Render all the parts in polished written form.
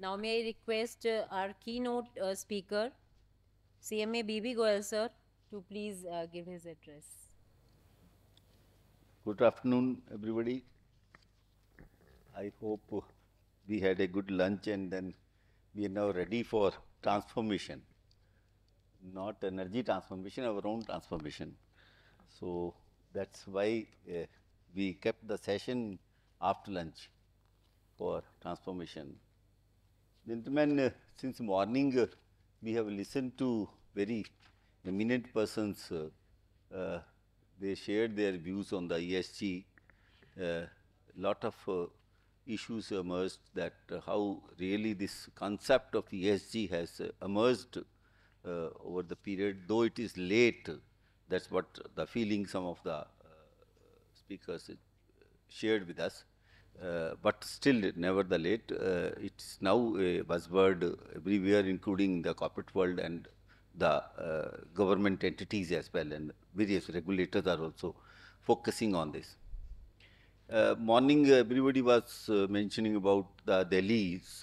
Now may I request our keynote speaker, CMA Goyal sir, to please give his address. Good afternoon, everybody. I hope we had a good lunch and then we are now ready for transformation, not energy transformation, our own transformation. So that's why we kept the session after lunch for transformation. Gentlemen, since morning we have listened to very eminent persons. They shared their views on the ESG. Lot of issues emerged that how really this concept of ESG has emerged over the period, though it is late. That's what the feeling some of the speakers shared with us. But still, nevertheless, it's now a buzzword everywhere, including the corporate world and the government entities as well, and various regulators are also focusing on this. Morning, everybody was mentioning about the Delhi's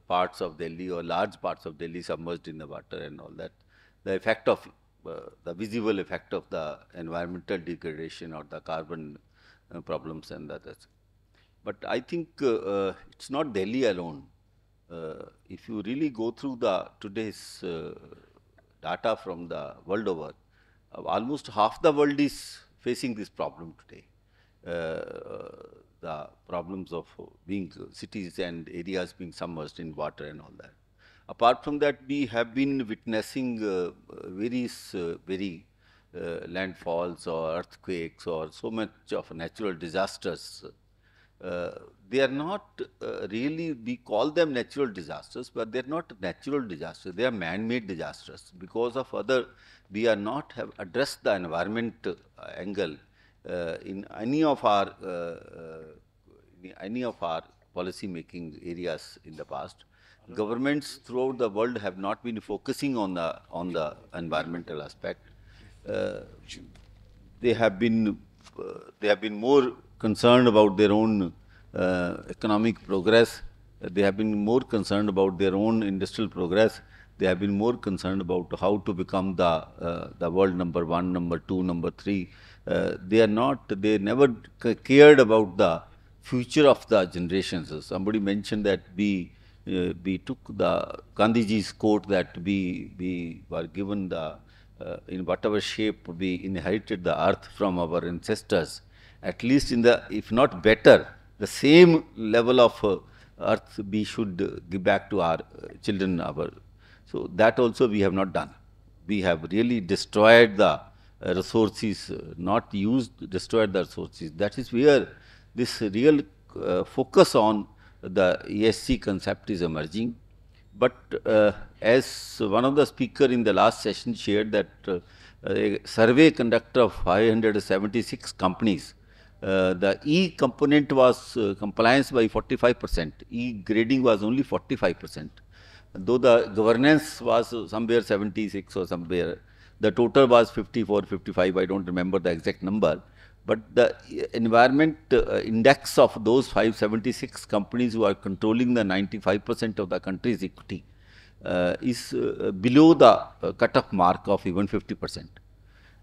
parts of Delhi or large parts of Delhi submerged in the water and all that. The effect of the visible effect of the environmental degradation or the carbon problems and others. But I think it's not Delhi alone. If you really go through the today's data from the world over, almost half the world is facing this problem today. The problems of being cities and areas being submerged in water and all that. Apart from that, we have been witnessing various very landfalls or earthquakes or so much of natural disasters. They are not really, we call them natural disasters, but they are not natural disasters. They are man-made disasters. Because of other, we are not have addressed the environment angle in any of our policy making areas in the past. Governments throughout the world have not been focusing on the environmental aspect. They have been more concerned about their own economic progress. They have been more concerned about their own industrial progress. They have been more concerned about how to become the world number one, number two, number three. They never cared about the future of the generations. Somebody mentioned that we took the Gandhiji's quote that we were given the in whatever shape we inherited the earth from our ancestors, at least in the, if not better, the same level of earth we should give back to our children. So that also we have not done. We have really destroyed the resources, not used, destroyed the resources. That is where this real focus on the ESG concept is emerging. But as one of the speaker in the last session shared that a survey conducted of 576 companies, the E component was compliance by 45%, E grading was only 45%. Though the governance was somewhere 76 or somewhere, the total was 54, 55, I don't remember the exact number. But the environment index of those 576 companies who are controlling the 95% of the country's equity is below the cut-off mark of even 50%.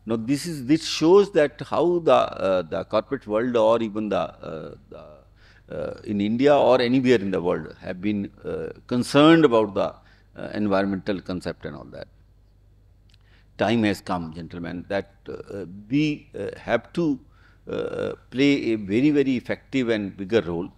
Now, this shows that how the corporate world or even in India or anywhere in the world have been concerned about the environmental concept and all that. Time has come, gentlemen, that we have to play a very, very effective and bigger role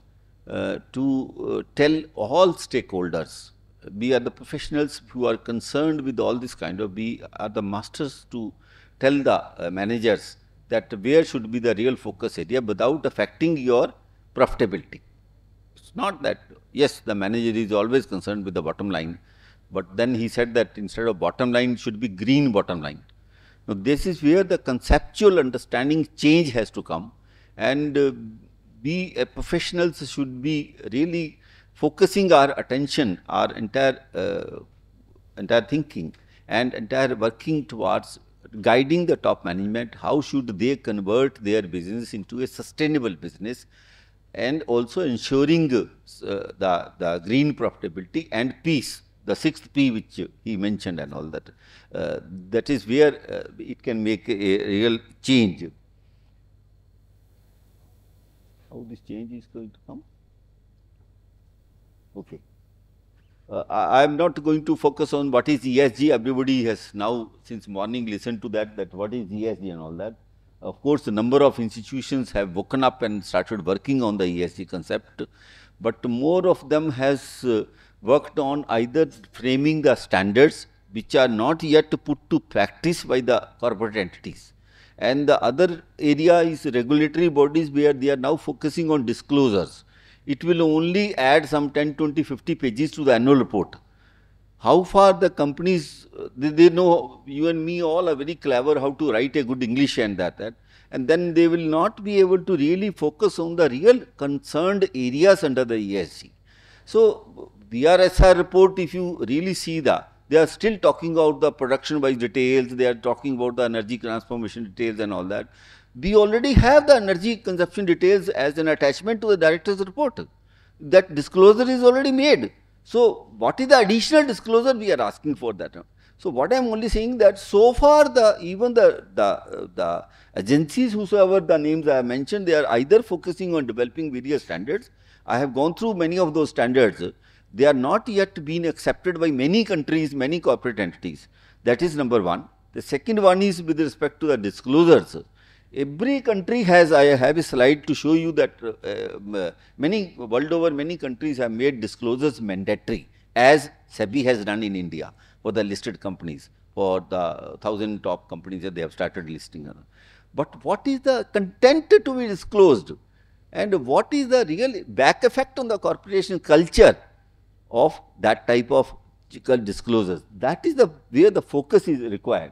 to tell all stakeholders. We are the professionals who are concerned with all this kind of, we are the masters to tell the managers that where should be the real focus area without affecting your profitability. It's not that, yes, the manager is always concerned with the bottom line, but then he said that instead of bottom line should be green bottom line. Now, this is where the conceptual understanding change has to come, and we professionals should be really focusing our attention, our entire thinking and entire working towards guiding the top management. How should they convert their business into a sustainable business? and also ensuring the green profitability and peace, the sixth P which he mentioned and all that. That is where it can make a real change. How this change is going to come? Okay. I am not going to focus on what is ESG. Everybody has now since morning listened to that what is ESG and all that. Of course, a number of institutions have woken up and started working on the ESG concept, but more of them has worked on either framing the standards which are not yet put to practice by the corporate entities. And the other area is regulatory bodies where they are now focusing on disclosures. It will only add some 10, 20, 50 pages to the annual report. How far the companies, they know, you and me all are very clever how to write a good English and that, and then they will not be able to really focus on the real concerned areas under the ESG. So, BRSR report, if you really see they are still talking about the production wise details, they are talking about the energy transformation details and all that. We already have the energy consumption details as an attachment to the director's report. That disclosure is already made. So, what is the additional disclosure we are asking for that? So, what I am only saying that so far even the agencies whosoever the names I have mentioned, they are either focusing on developing various standards. I have gone through many of those standards. They are not yet been accepted by many countries, many corporate entities. That is number one. The second one is with respect to the disclosures. Every country has, I have a slide to show you that many world over, many countries have made disclosures mandatory, as SEBI has done in India for the listed companies, for the 1,000 top companies that they have started listing. But what is the content to be disclosed, and what is the real back effect on the corporation culture of that type of disclosures? That is where the focus is required.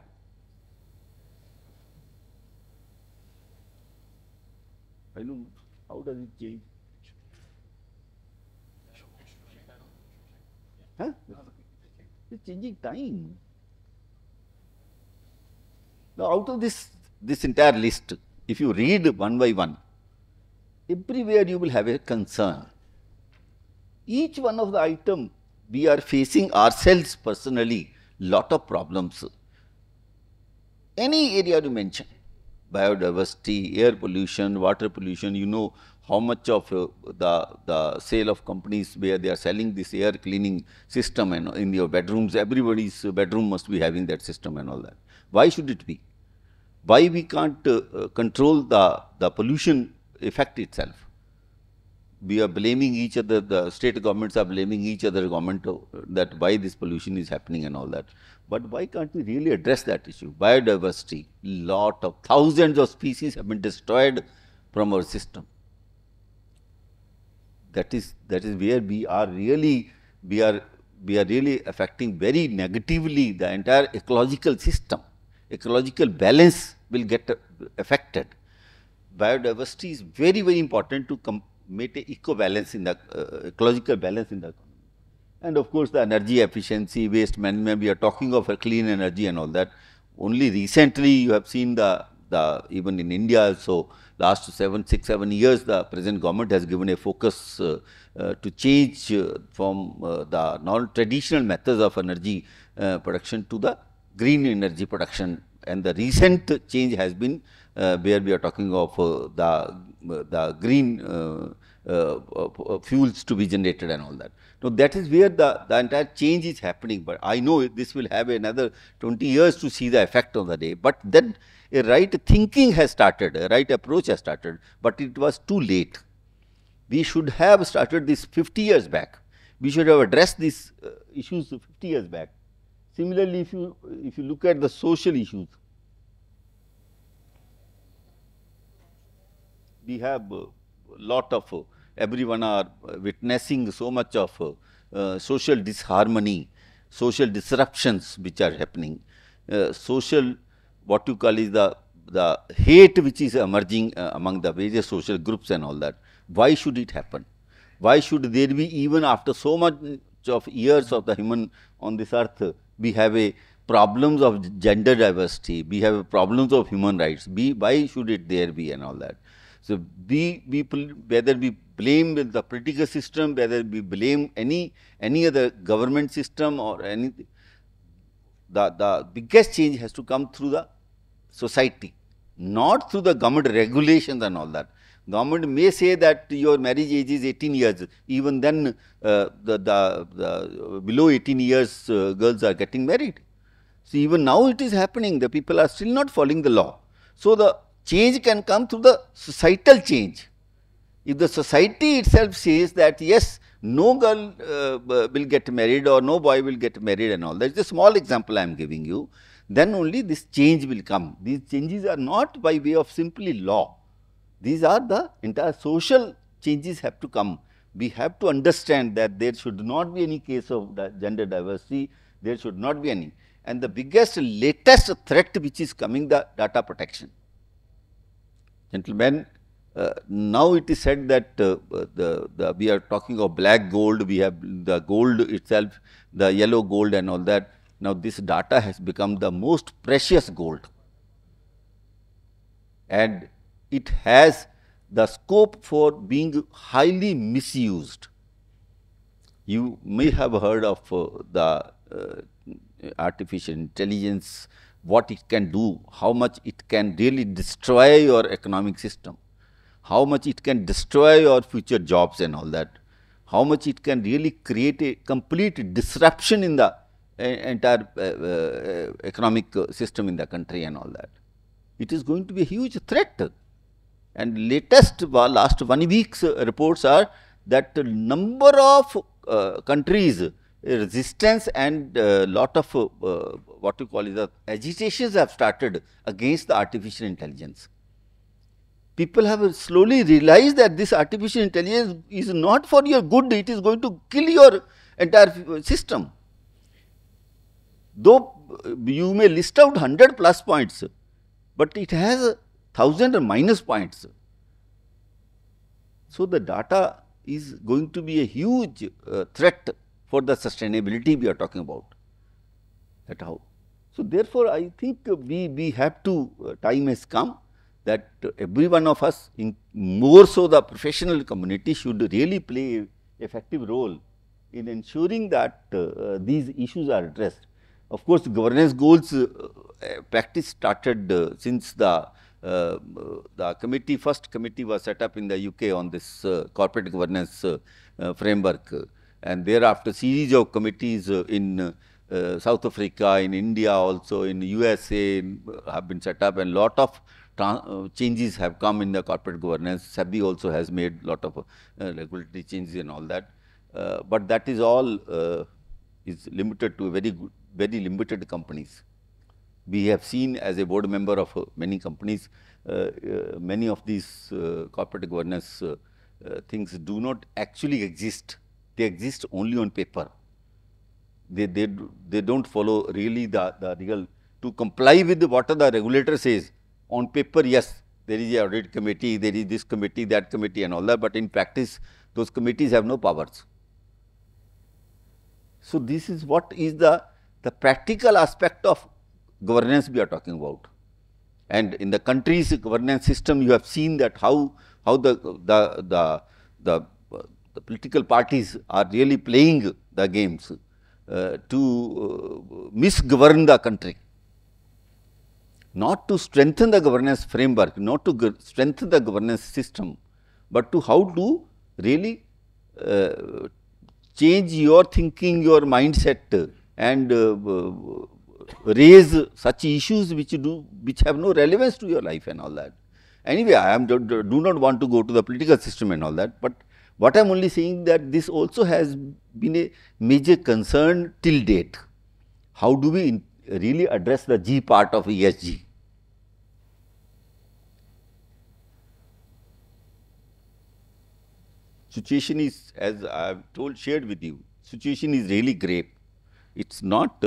I don't know. How does it change? Huh? It's changing time. Now, out of this entire list, if you read one by one, everywhere you will have a concern. Each one of the item, we are facing ourselves personally lot of problems. Any area you mention, biodiversity, air pollution, water pollution, you know how much of the sale of companies where they are selling this air cleaning system, and in your bedrooms, everybody's bedroom must be having that system and all that. Why should it be? Why we can't control the pollution effect itself? We are blaming each other, the state governments are blaming each other government that why this pollution is happening and all that. But why can't we really address that issue? Biodiversity, lot of thousands of species have been destroyed from our system. That is where we are really affecting very negatively the entire ecological system. Ecological balance will get affected. Biodiversity is very, very important to make a eco-balance in the ecological balance in the economy. And of course, the energy efficiency, waste management, we are talking of a clean energy and all that. Only recently you have seen even in India also, last 6, 7 years, the present government has given a focus to change from the non-traditional methods of energy production to the green energy production. And the recent change has been where we are talking of the green fuels to be generated and all that. Now, that is where the entire change is happening, but I know this will have another 20 years to see the effect on the day. But then a right thinking has started, a right approach has started, but it was too late. We should have started this 50 years back. We should have addressed these issues 50 years back. Similarly, if you look at the social issues, we have a lot of everyone are witnessing so much of social disharmony, social disruptions which are happening, social what you call is the hate which is emerging among the various social groups and all that. Why should it happen? Why should there be, even after so much of years of the human on this earth, we have a problems of gender diversity, we have problems of human rights. Why should it there be and all that? So whether we blame the political system, whether we blame any other government system or anything, the biggest change has to come through the society, not through the government regulations and all that. Government may say that your marriage age is 18 years, even then the below 18 years girls are getting married. So, even now it is happening, the people are still not following the law. So, the change can come through the societal change. If the society itself says that yes, no girl will get married or no boy will get married and all, that is a small example I am giving you, then only this change will come. These changes are not by way of simply law. These are the entire social changes have to come. We have to understand that there should not be any case of gender diversity, there should not be any. And the biggest latest threat which is coming, the data protection. Gentlemen, now it is said that we are talking of black gold, we have the gold itself, the yellow gold and all that. Now, this data has become the most precious gold, and it has the scope for being highly misused. You may have heard of the artificial intelligence, what it can do, how much it can really destroy your economic system, how much it can destroy your future jobs and all that, how much it can really create a complete disruption in the entire economic system in the country and all that. It is going to be a huge threat. And latest last 1 week's reports are that number of countries resistance and lot of what you call is the agitations have started against the artificial intelligence. People have slowly realized that this artificial intelligence is not for your good, it is going to kill your entire system. Though you may list out 100 plus points, but it has 1000 minus points. So, the data is going to be a huge threat for the sustainability we are talking about. That how. So, therefore, I think we have to, time has come that every one of us, in more so the professional community, should really play an effective role in ensuring that these issues are addressed. Of course, governance goals practice started since the committee, first committee was set up in the UK on this corporate governance framework, and thereafter series of committees in South Africa, in India also, in USA have been set up, and lot of changes have come in the corporate governance. SEBI also has made lot of regulatory changes and all that, but that is all is limited to very limited companies. We have seen as a board member of many companies, many of these corporate governance things do not actually exist. They exist only on paper. They do not follow really the real, to comply with what the regulator says. On paper, yes, there is a audit committee, there is this committee, that committee and all that, but in practice, those committees have no powers. So, this is what is the practical aspect of governance we are talking about. And in the country's governance system, you have seen that how the political parties are really playing the games to misgovern the country, not to strengthen the governance framework, not to strengthen the governance system, but to how to really change your thinking, your mindset, and raise such issues which have no relevance to your life and all that. Anyway, I do not want to go to the political system and all that, but what I am only saying that this also has been a major concern till date. How do we really address the G part of ESG? Situation is, as I have shared with you, situation is really grave. It's not,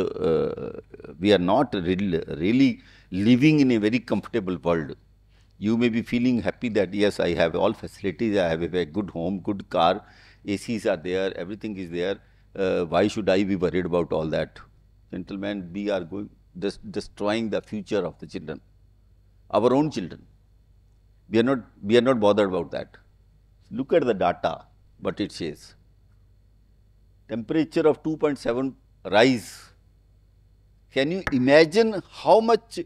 we are not really living in a very comfortable world. You may be feeling happy that yes, I have all facilities, I have a good home, good car, ACs are there, everything is there. Why should I be worried about all that? Gentlemen, we are destroying the future of the children, our own children. we are not bothered about that. Look at the data, what it says. Temperature of 2.7 rise. Can you imagine how much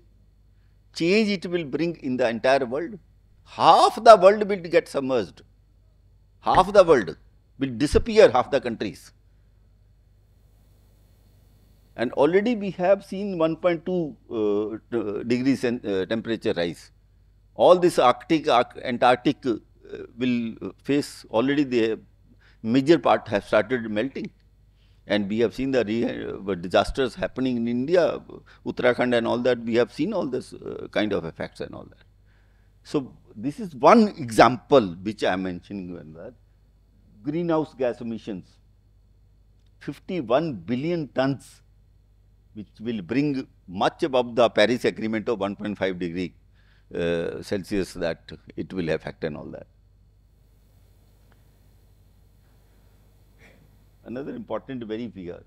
change it will bring in the entire world? Half the world will get submerged. Half the world will disappear, half the countries. And already we have seen 1.2 degrees temperature rise. All this Antarctic will face already the major part have started melting. And we have seen the disasters happening in India, Uttarakhand and all that. We have seen all this kind of effects and all that. So, this is one example which I am mentioning when that greenhouse gas emissions, 51 billion tons, which will bring much above the Paris Agreement of 1.5 degree Celsius that it will affect and all that. Another important very here,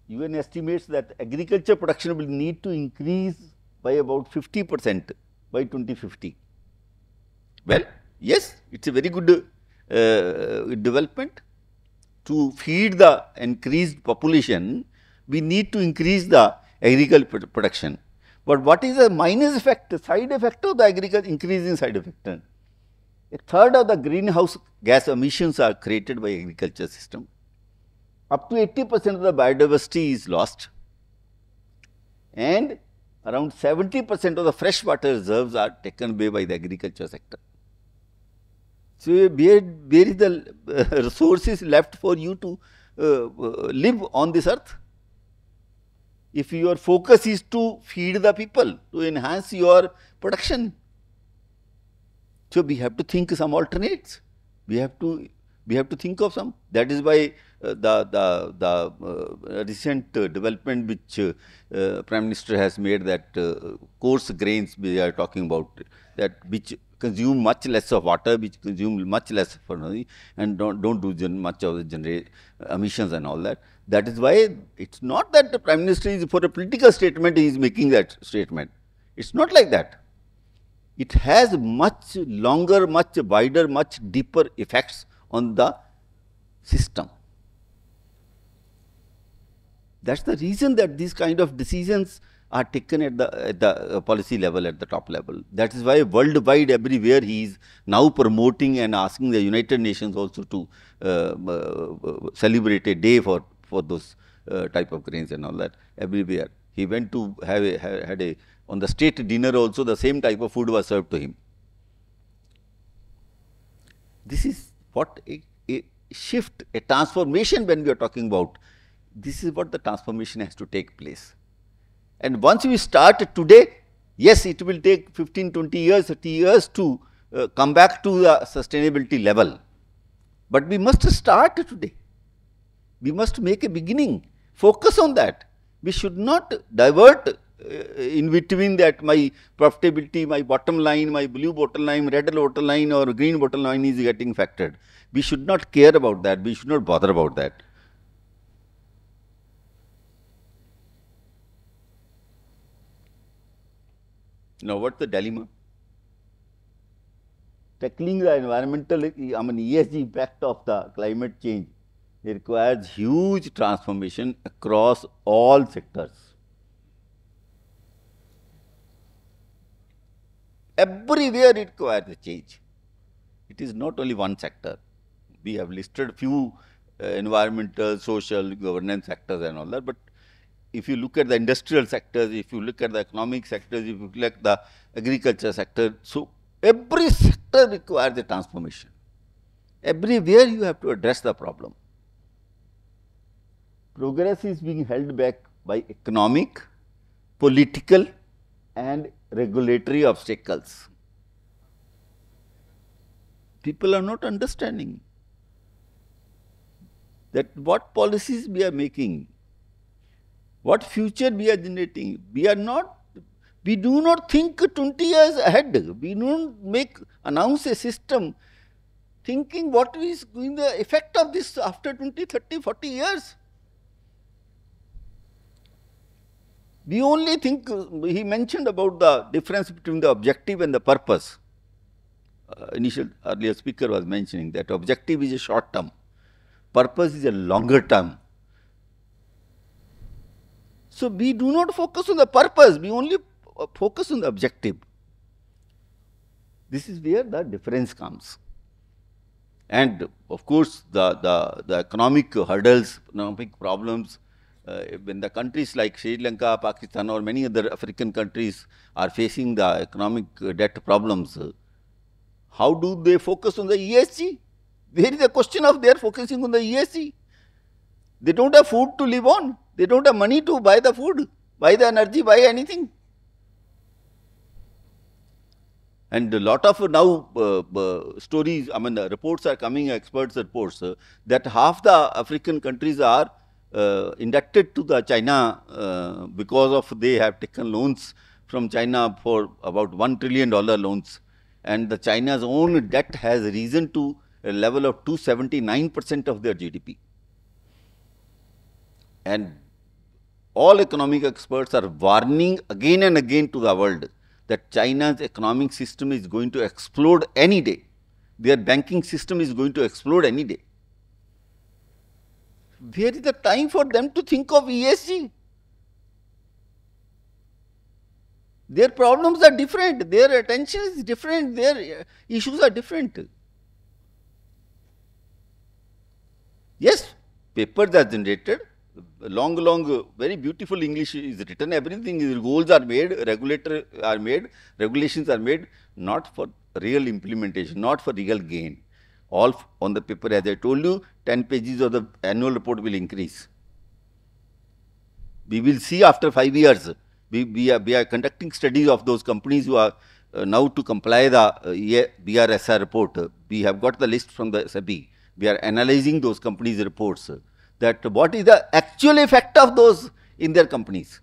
UN estimates that agriculture production will need to increase by about 50% by 2050. Well, yes, it is a very good development. To feed the increased population, we need to increase the agricultural production. But what is the minus effect, the side effect of the agriculture, increasing side effect? A third of the greenhouse gas emissions are created by agriculture system. Up to 80% of the biodiversity is lost, and around 70% of the freshwater reserves are taken away by the agriculture sector. So, where is the resources left for you to live on this earth? If your focus is to feed the people, to enhance your production, so we have to think some alternates. We have to think of some. That is why the recent development which Prime Minister has made, that coarse grains we are talking about, that which consume much less of water, which consume much less of energy, and don't do much of the generate emissions and all that. That is why it's not that the Prime Minister is for a political statement, he is making that statement. It's not like that. It has much longer, much wider, much deeper effects on the system. That's the reason that these kind of decisions are taken at the policy level, at the top level. That is why worldwide, everywhere, he is now promoting and asking the United Nations also to celebrate a day for those type of grains and all that. Everywhere he went to had a on the state dinner also, the same type of food was served to him. This is what a shift, a transformation when we are talking about. This is what the transformation has to take place. And once we start today, yes, it will take 15, 20 years, 30 years to come back to the sustainability level. But we must start today. We must make a beginning, focus on that. We should not divert in between that my profitability, my bottom line, my blue bottom line, red bottom line or green bottom line is getting factored. We should not care about that. We should not bother about that. Now, what's the dilemma? Tackling the environmental, ESG impact of the climate change requires huge transformation across all sectors. Everywhere it requires a change. It is not only one sector. We have listed few environmental, social, governance sectors and all that, but if you look at the industrial sectors, if you look at the economic sectors, if you look at the agriculture sector, so every sector requires a transformation. Everywhere you have to address the problem. Progress is being held back by economic, political and regulatory obstacles. People are not understanding that what policies we are making, what future we are generating. We do not think 20 years ahead. We don't announce a system thinking what is going the effect of this after 20, 30, 40 years. We only think, he mentioned about the difference between the objective and the purpose. initial earlier speaker was mentioning, that objective is a short term, purpose is a longer term. So we do not focus on the purpose, we only focus on the objective. This is where the difference comes. And of course, the economic hurdles, economic problems, when the countries like Sri Lanka, Pakistan, or many other African countries are facing the economic debt problems, how do they focus on the ESG? Where is the question of their focusing on the ESG? They don't have food to live on. They don't have money to buy the food, buy the energy, buy anything. And a lot of now stories, I mean, reports are coming, experts reports, that half the African countries are indebted to the China because of they have taken loans from China for about $1 trillion loans. And the China's own debt has risen to a level of 279% of their GDP. And all economic experts are warning again and again to the world that China's economic system is going to explode any day. Their banking system is going to explode any day. Where is the time for them to think of ESG? Their problems are different, their attention is different, their issues are different. Yes, papers are generated, long, very beautiful English is written, everything is, rules are made, regulations are made, not for real implementation, not for real gain. All on the paper, as I told you, 10 pages of the annual report will increase. We will see after 5 years. We are conducting studies of those companies who are now to comply the BRSR report. We have got the list from the SEBI. We are analyzing those companies' reports, that what is the actual effect of those in their companies.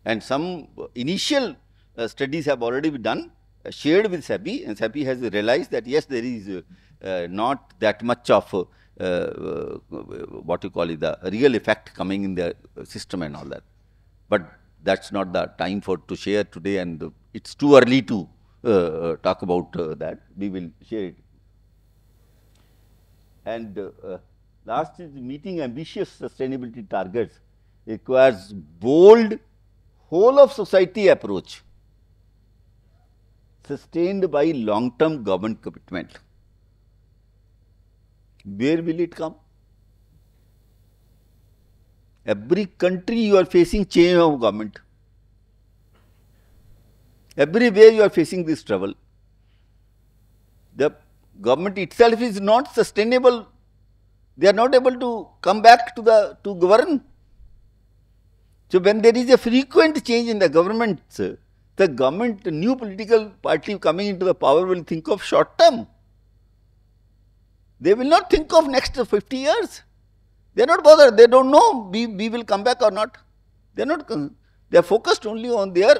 And some initial studies have already been done, shared with SEBI, and SEBI has realized that yes, there is not that much of what you call it, the real effect coming in the system and all that. But that's not the time for to share today, and it's too early to talk about that. We will share it. And last is meeting ambitious sustainability targets requires bold, whole of society approach, sustained by long-term government commitment. Where will it come? Every country you are facing change of government. Everywhere you are facing this trouble. The government itself is not sustainable. They are not able to come back to govern. So when there is a frequent change in the government, the government, the new political party coming into the power will think of short term. They will not think of next 50 years. They are not bothered. They don't know we will come back or not. They are not. They are focused only on their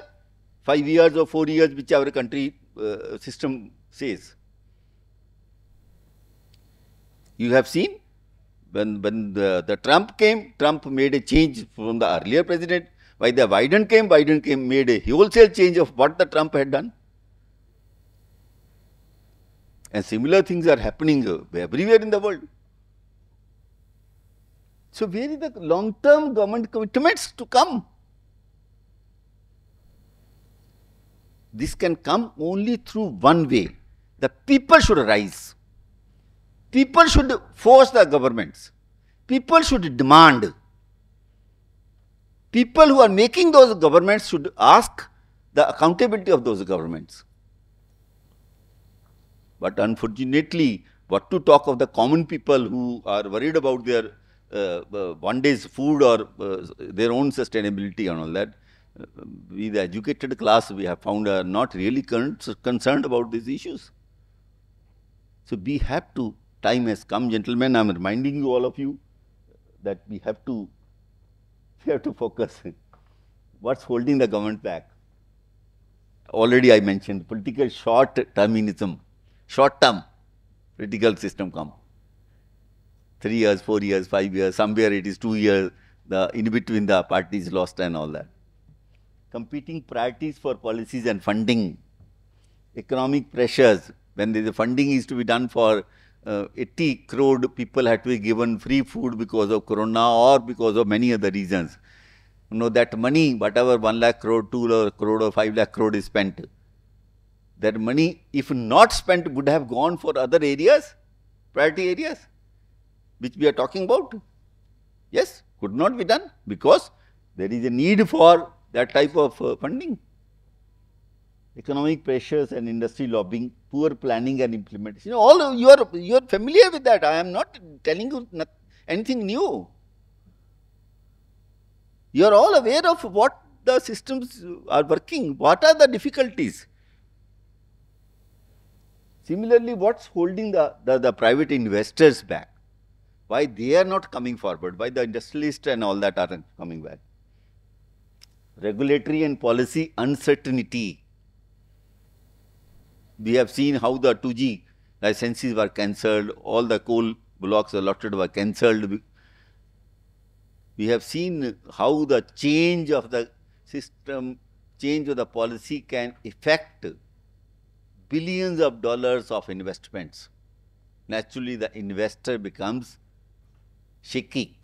5 years or 4 years, whichever country system says. You have seen when the Trump came, Trump made a change from the earlier president. When the Biden came, made a wholesale change of what the Trump had done. And similar things are happening everywhere in the world. So where is the long-term government commitments to come? This can come only through one way. The people should rise. People should force the governments. People should demand. People who are making those governments should ask the accountability of those governments. But unfortunately, what to talk of the common people who are worried about their one day's food or their own sustainability and all that. We, the educated class, we have found are not really concerned about these issues. So we have to, time has come, gentlemen, I am reminding you, all of you, that we have to focus. What's holding the government back? Already I mentioned political short-termism, short-term political system come. 3 years, 4 years, 5 years, somewhere it is 2 years, in between the parties lost and all that. Competing priorities for policies and funding. economic pressures, when the funding is to be done for 80 crore people had to be given free food because of corona or because of many other reasons. You know, that money, whatever 1 lakh crore, 2 crore or 5 lakh crore is spent, that money, if not spent, would have gone for other areas, priority areas, which we are talking about. Yes, could not be done because there is a need for that type of funding. Economic pressures and industry lobbying, poor planning and implementation. All you are familiar with that. I am not telling you anything new. You are all aware of what the systems are working. What are the difficulties? Similarly, what's holding the private investors back? Why they are not coming forward? Why the industrialists and all that aren't coming back? Regulatory and policy uncertainty. We have seen how the 2G licenses were cancelled, all the coal blocks allotted were cancelled. We have seen how the change of the system, change of the policy can affect billions of dollars of investments. Naturally, the investor becomes shaky.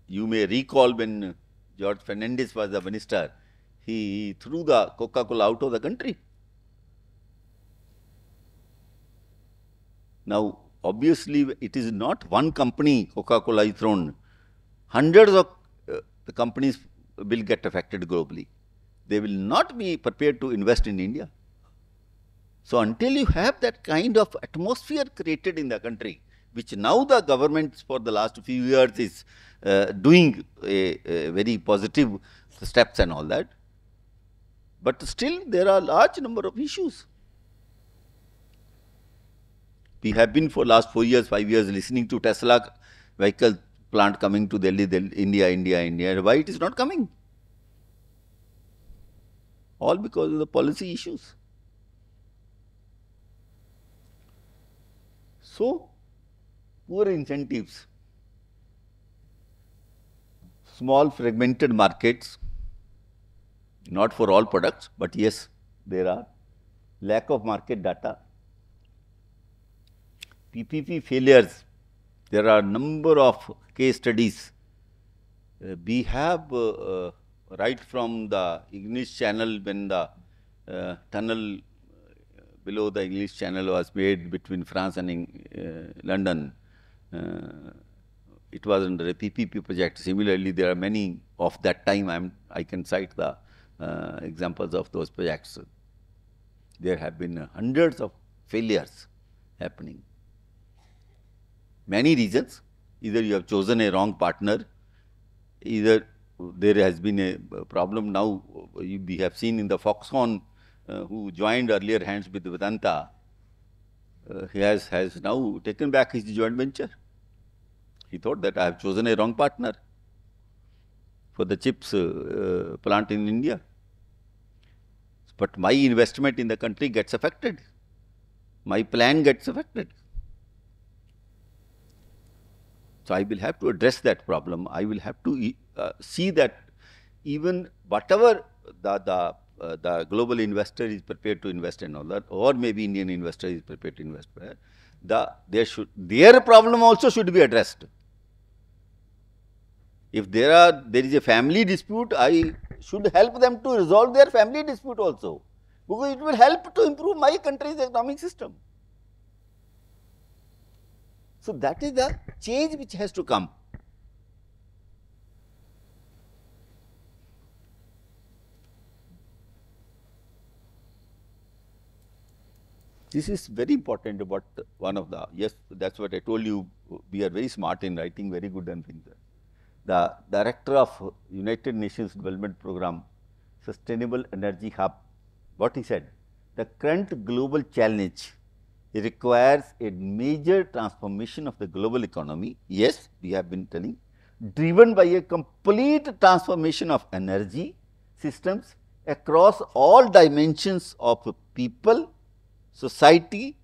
You may recall when George Fernandez was the minister, he threw the Coca-Cola out of the country. Now, obviously, it is not one company Coca-Cola is thrown. Hundreds of the companies will get affected globally. They will not be prepared to invest in India. So, until you have that kind of atmosphere created in the country, which now the government for the last few years is doing a very positive steps and all that, but still there are large number of issues. We have been for last 4 years, 5 years listening to Tesla vehicle plant coming to Delhi, India. Why it is not coming? All because of the policy issues. So, poor incentives, small fragmented markets, not for all products, but yes, there are lack of market data, PPP failures. There are number of case studies. We have right from the English Channel, when the tunnel below the English Channel was made between France and London. It was under a PPP project. Similarly, there are many of that time. I can cite the examples of those projects. There have been hundreds of failures happening. Many reasons. Either you have chosen a wrong partner, either there has been a problem. Now we have seen in the Foxconn, who joined earlier hands with Vedanta, he has now taken back his joint venture. He thought that I have chosen a wrong partner for the chips plant in India. But my investment in the country gets affected. My plan gets affected. So, I will have to address that problem. I will have to see that even whatever the global investor is prepared to invest in all that, or maybe Indian investor is prepared to invest, their problem also should be addressed. If there is a family dispute, I should help them to resolve their family dispute also, because it will help to improve my country's economic system. So, that is the change which has to come. This is very important. About one of the, yes, that is what I told you, we are very smart in writing, very good and things. The director of United Nations Development Program, Sustainable Energy Hub, what he said, the current global challenge requires a major transformation of the global economy. Yes, we have been telling, driven by a complete transformation of energy systems across all dimensions of people, society,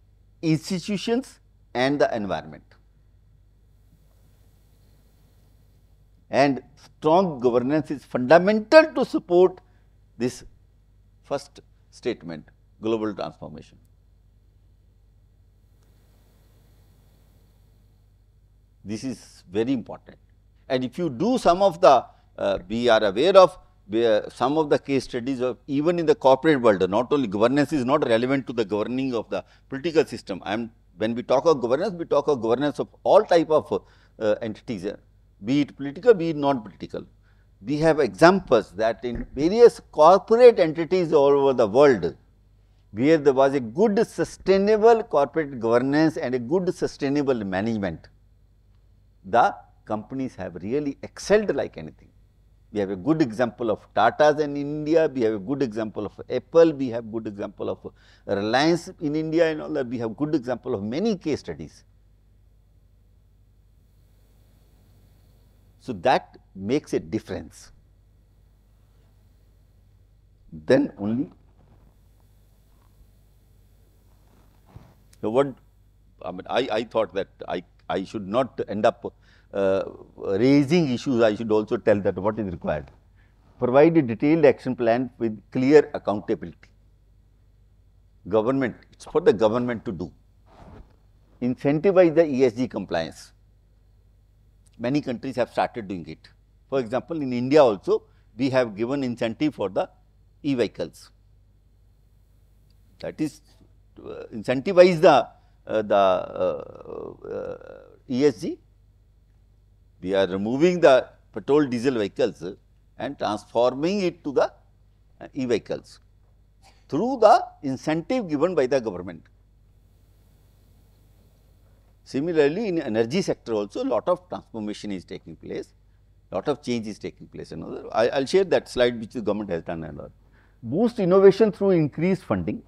institutions and the environment. And strong governance is fundamental to support this first statement, global transformation. This is very important. And if you do some of the, we are aware of some of the case studies of even in the corporate world, not only governance is not relevant to the governing of the political system. When we talk of governance, we talk of governance of all type of entities, be it political, be it non-political. We have examples that in various corporate entities all over the world, where there was a good sustainable corporate governance and a good sustainable management, the companies have really excelled like anything. We have a good example of Tata's in India, we have a good example of Apple, we have good example of Reliance in India and all that, we have good example of many case studies. So, that makes a difference. Then only, so what I thought that I should not end up raising issues, I should also tell that what is required. Provide a detailed action plan with clear accountability. Government, it is for the government to do. Incentivize the ESG compliance. Many countries have started doing it. For example, in India also, we have given incentive for the e-vehicles. That is to incentivize the ESG. We are removing the petrol diesel vehicles and transforming it to the e-vehicles through the incentive given by the government. Similarly, in energy sector also lot of transformation is taking place, lot of change is taking place. I will share that slide which the government has done and all. Boost innovation through increased funding,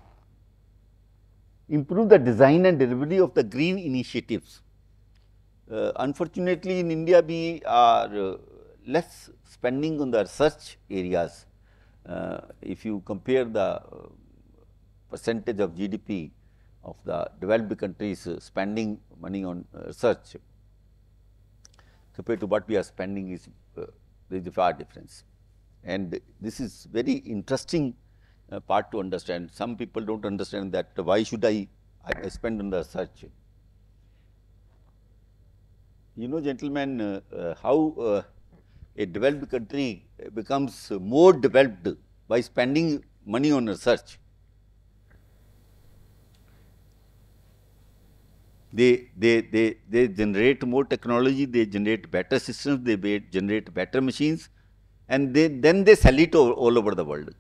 improve the design and delivery of the green initiatives. Unfortunately, in India we are less spending on the research areas. If you compare the percentage of GDP of the developed countries spending money on research compared to what we are spending, is there is a far difference. And this is very interesting part to understand. Some people do not understand that why should I spend on the research. You know, gentlemen, how a developed country becomes more developed by spending money on research. They generate more technology, they generate better systems, they generate better machines, and then they sell it all over the world.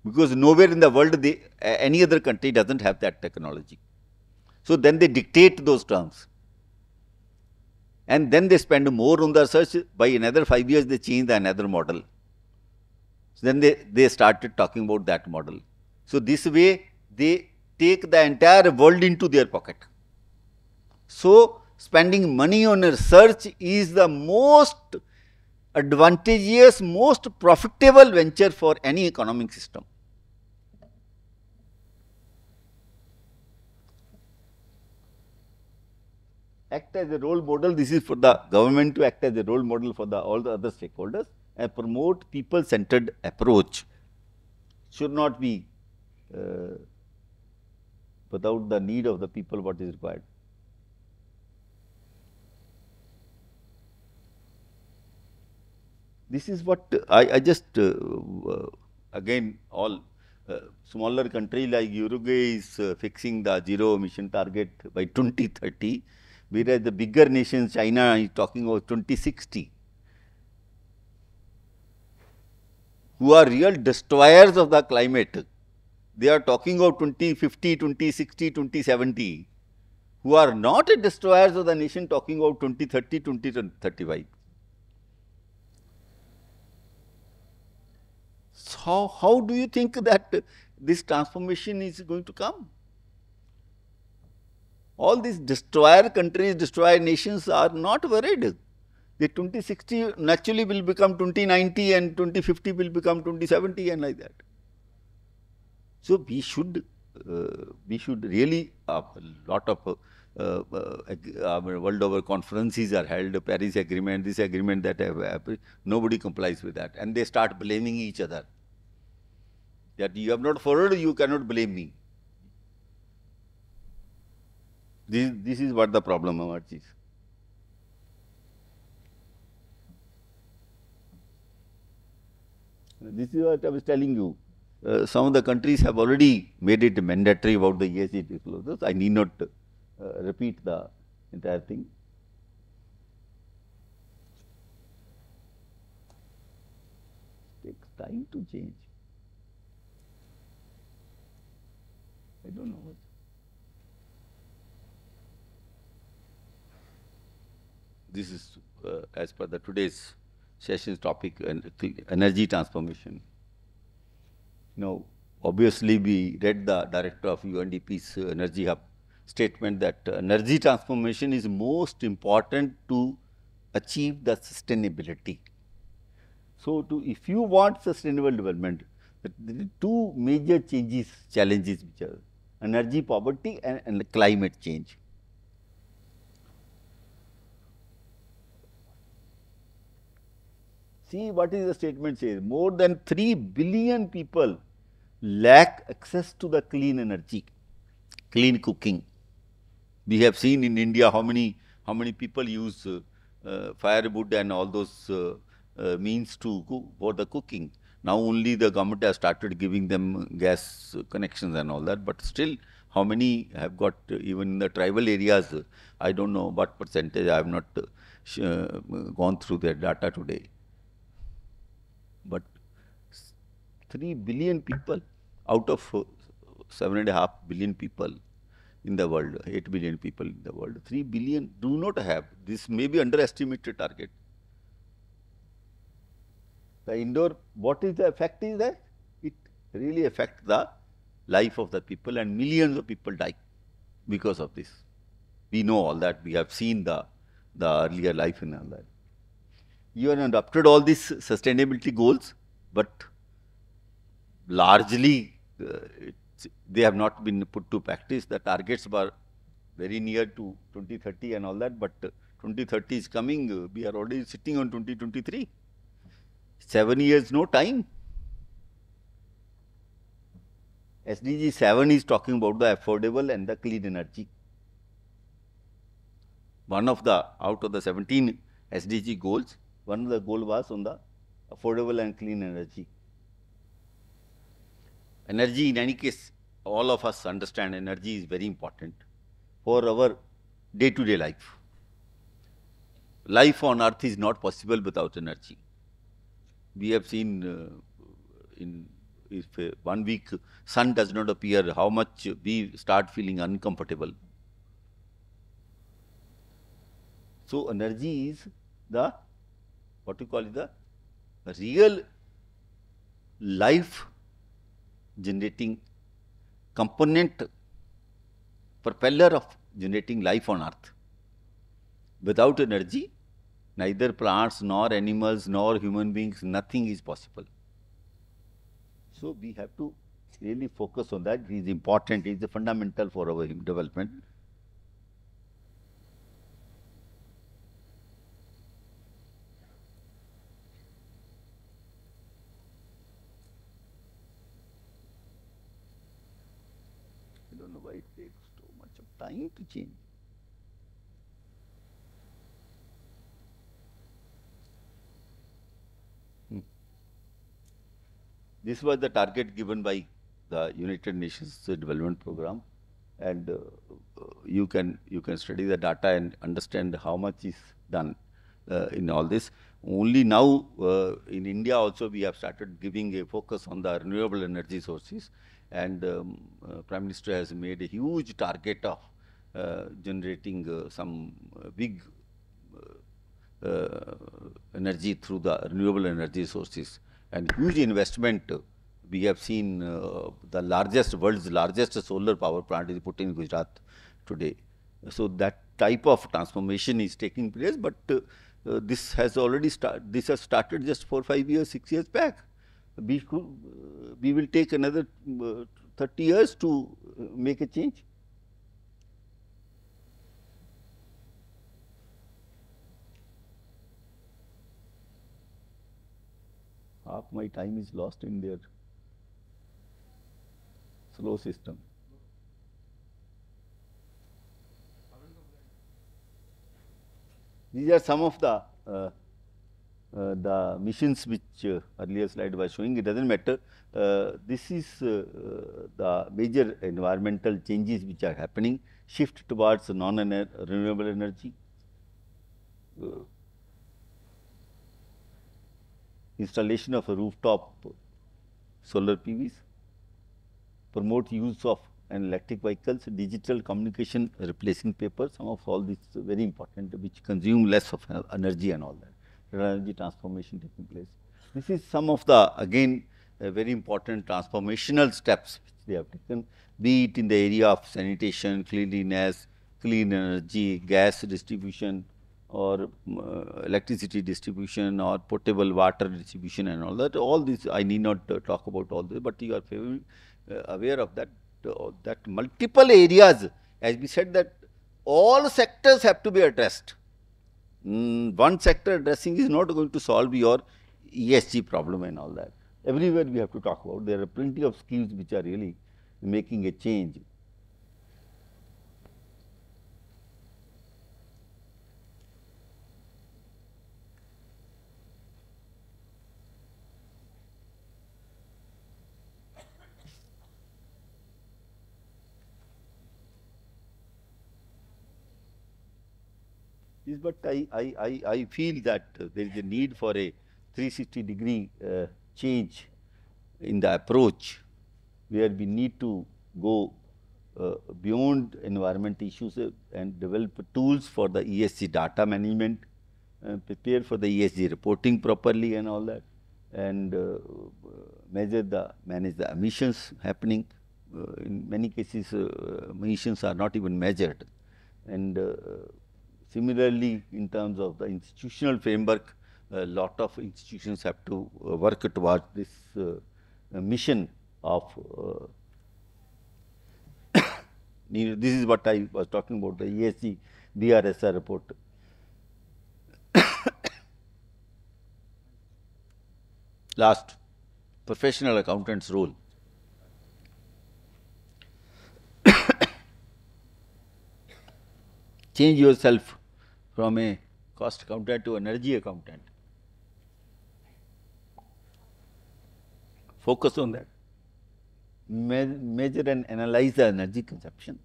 Because nowhere in the world any other country does not have that technology. So, then they dictate those terms, and then they spend more on the research. By another 5 years they change another model. So, then they started talking about that model. So, this way they take the entire world into their pocket. So, spending money on research is the most advantageous, most profitable venture for any economic system. Act as a role model. This is for the government to act as a role model for all the other stakeholders and promote people-centered approach. Should not be without the need of the people what is required. This is what I just again all smaller country like Uruguay is fixing the zero emission target by 2030, whereas the bigger nations, China is talking about 2060, who are real destroyers of the climate. They are talking about 2050, 2060, 2070, who are not destroyers of the nation, talking about 2030, 2035. So, how do you think that this transformation is going to come? All these destroyer countries, destroyer nations are not worried. The 2060 naturally will become 2090 and 2050 will become 2070 and like that. So, we should really a lot of world over conferences are held, Paris Agreement, this agreement that nobody complies with that, and they start blaming each other. That you have not followed, you cannot blame me. This is what the problem emerges. This is what I was telling you. Some of the countries have already made it mandatory about the ESG disclosures. I need not repeat the entire thing. It takes time to change. I don't know what. This is as per the today's session's topic, energy transformation. Now, obviously, we read the director of UNDP's Energy Hub statement that energy transformation is most important to achieve the sustainability. So, if you want sustainable development, there are two major challenges which are energy poverty and climate change. See what is the statement says, more than 3 billion people lack access to the clean energy, clean cooking. We have seen in India how many people use firewood and all those means to cook for the cooking. Now only the government has started giving them gas connections and all that, but still how many have got even in the tribal areas, I don't know what percentage, I have not gone through their data today. But 3 billion people out of 7.5 billion people in the world, 8 billion people in the world, 3 billion do not have. This may be underestimated target. The indoor, what is the effect is that it really affects the life of the people and millions of people die because of this. We know all that. We have seen the earlier life in all that. You have adopted all these sustainability goals, but largely they have not been put to practice. The targets were very near to 2030 and all that, but 2030 is coming. We are already sitting on 2023. 7 years, no time. SDG 7 is talking about the affordable and the clean energy. One of the, out of the 17 SDG goals, one of the goal was on the affordable and clean energy. Energy, in any case, all of us understand energy is very important for our day-to-day life. Life on earth is not possible without energy. We have seen if 1 week sun does not appear, how much we start feeling uncomfortable. So energy is the, what you call it, the real life generating component, propeller of generating life on earth. Without energy, neither plants nor animals nor human beings, nothing is possible. So we have to really focus on that. It is important, it is fundamental for our development. I don't know why it takes so much of time to change. This was the target given by the United Nations Development Program, and you can study the data and understand how much is done in all this. Only now in India also we have started giving a focus on the renewable energy sources, and Prime Minister has made a huge target of generating some big energy through the renewable energy sources, and huge investment. We have seen the world's largest solar power plant is put in Gujarat today. So that type of transformation is taking place, but this has already started. This has started just 4, 5 years, 6 years back. We will take another 30 years to make a change. Half my time is lost in there. slow system. These are some of the missions which earlier slide was showing. It doesn't matter. This is the major environmental changes which are happening. Shift towards non-renewable energy. Installation of a rooftop solar PVs. Promote use of electric vehicles, digital communication replacing paper. Some of all these very important, which consume less of energy and all that. Energy transformation taking place. This is some of the again very important transformational steps which they have taken, be it in the area of sanitation, cleanliness, clean energy, gas distribution, or electricity distribution, or potable water distribution and all that. All this I need not talk about all this, but you are aware of that, that multiple areas, as we said, that all sectors have to be addressed. One sector addressing is not going to solve your ESG problem and all that. Everywhere we have to talk about. There are plenty of schemes which are really making a change. Is but I feel that there is a need for a 360-degree change in the approach, where we need to go beyond environment issues and develop tools for the ESG data management, prepare for the ESG reporting properly and all that, and manage the emissions happening. In many cases, emissions are not even measured, and similarly, in terms of the institutional framework, a lot of institutions have to work towards this mission of this is what I was talking about, the ESG BRSR report. Last, professional accountant's role. Change yourself from a cost accountant to energy accountant. Focus on that. Measure and analyze the energy consumption.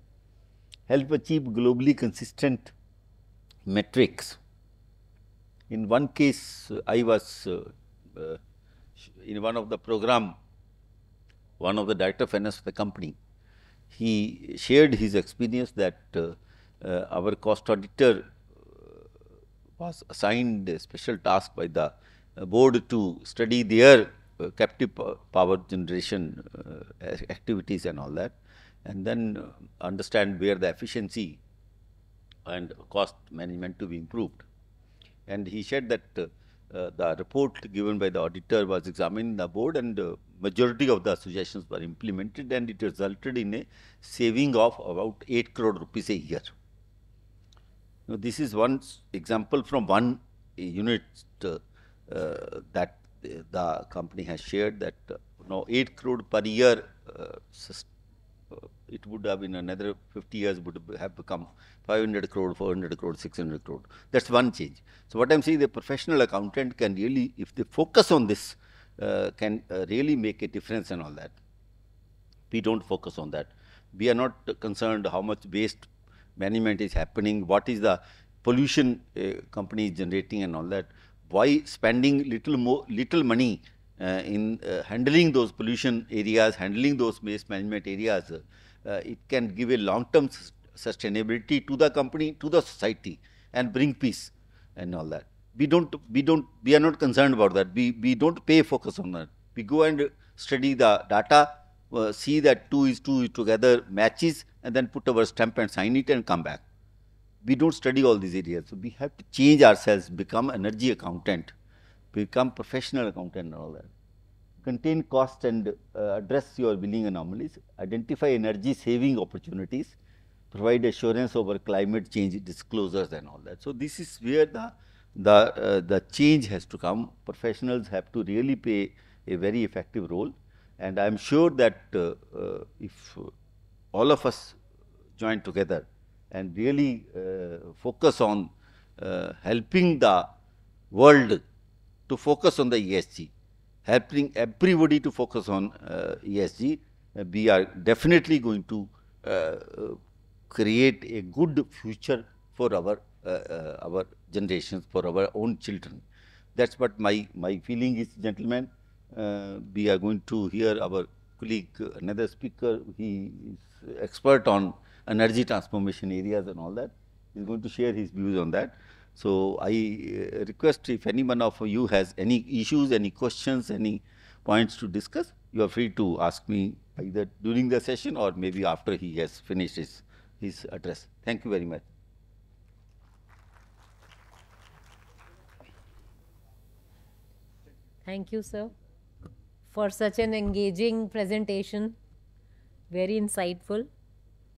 Help achieve globally consistent metrics. In one case, I was in one of the program, one of the director of finance of the company, he shared his experience that our cost auditor was assigned a special task by the board to study their captive power generation activities and all that, and then understand where the efficiency and cost management to be improved. And he said that the report given by the auditor was examined in the board, and majority of the suggestions were implemented, and it resulted in a saving of about 8 crore rupees a year. Now, this is one example from one unit that the company has shared, that now 8 crore per year, it would have in another 50 years would have become 500 crore, 400 crore, 600 crore. That's one change. So, what I am saying, the professional accountant can really, if they focus on this, can really make a difference and all that. We don't focus on that. We are not concerned how much waste management is happening, what is the pollution company is generating and all that. Why spending little money in handling those pollution areas, handling those waste management areas? It can give a long-term sustainability to the company, to the society, and bring peace and all that. We are not concerned about that. We don't pay focus on that. We go and study the data, see that 2 is together matches, and then put our stamp and sign it and come back. We don't study all these areas. So, we have to change ourselves, become energy accountant, become professional accountant and all that. Contain cost and address your billing anomalies, identify energy saving opportunities, provide assurance over climate change disclosures and all that. So, this is where the change has to come. Professionals have to really play a very effective role. And I am sure that if all of us join together and really focus on helping the world to focus on the ESG, helping everybody to focus on ESG, we are definitely going to create a good future for our generations, for our own children. That's what my feeling is, gentlemen. We are going to hear our colleague, another speaker. He is expert on energy transformation areas and all that. He's going to share his views on that. So I request, if any one of you has any issues, any questions, any points to discuss, you are free to ask me either during the session or maybe after he has finished his address. Thank you very much. Thank you, sir, for such an engaging presentation. Very insightful.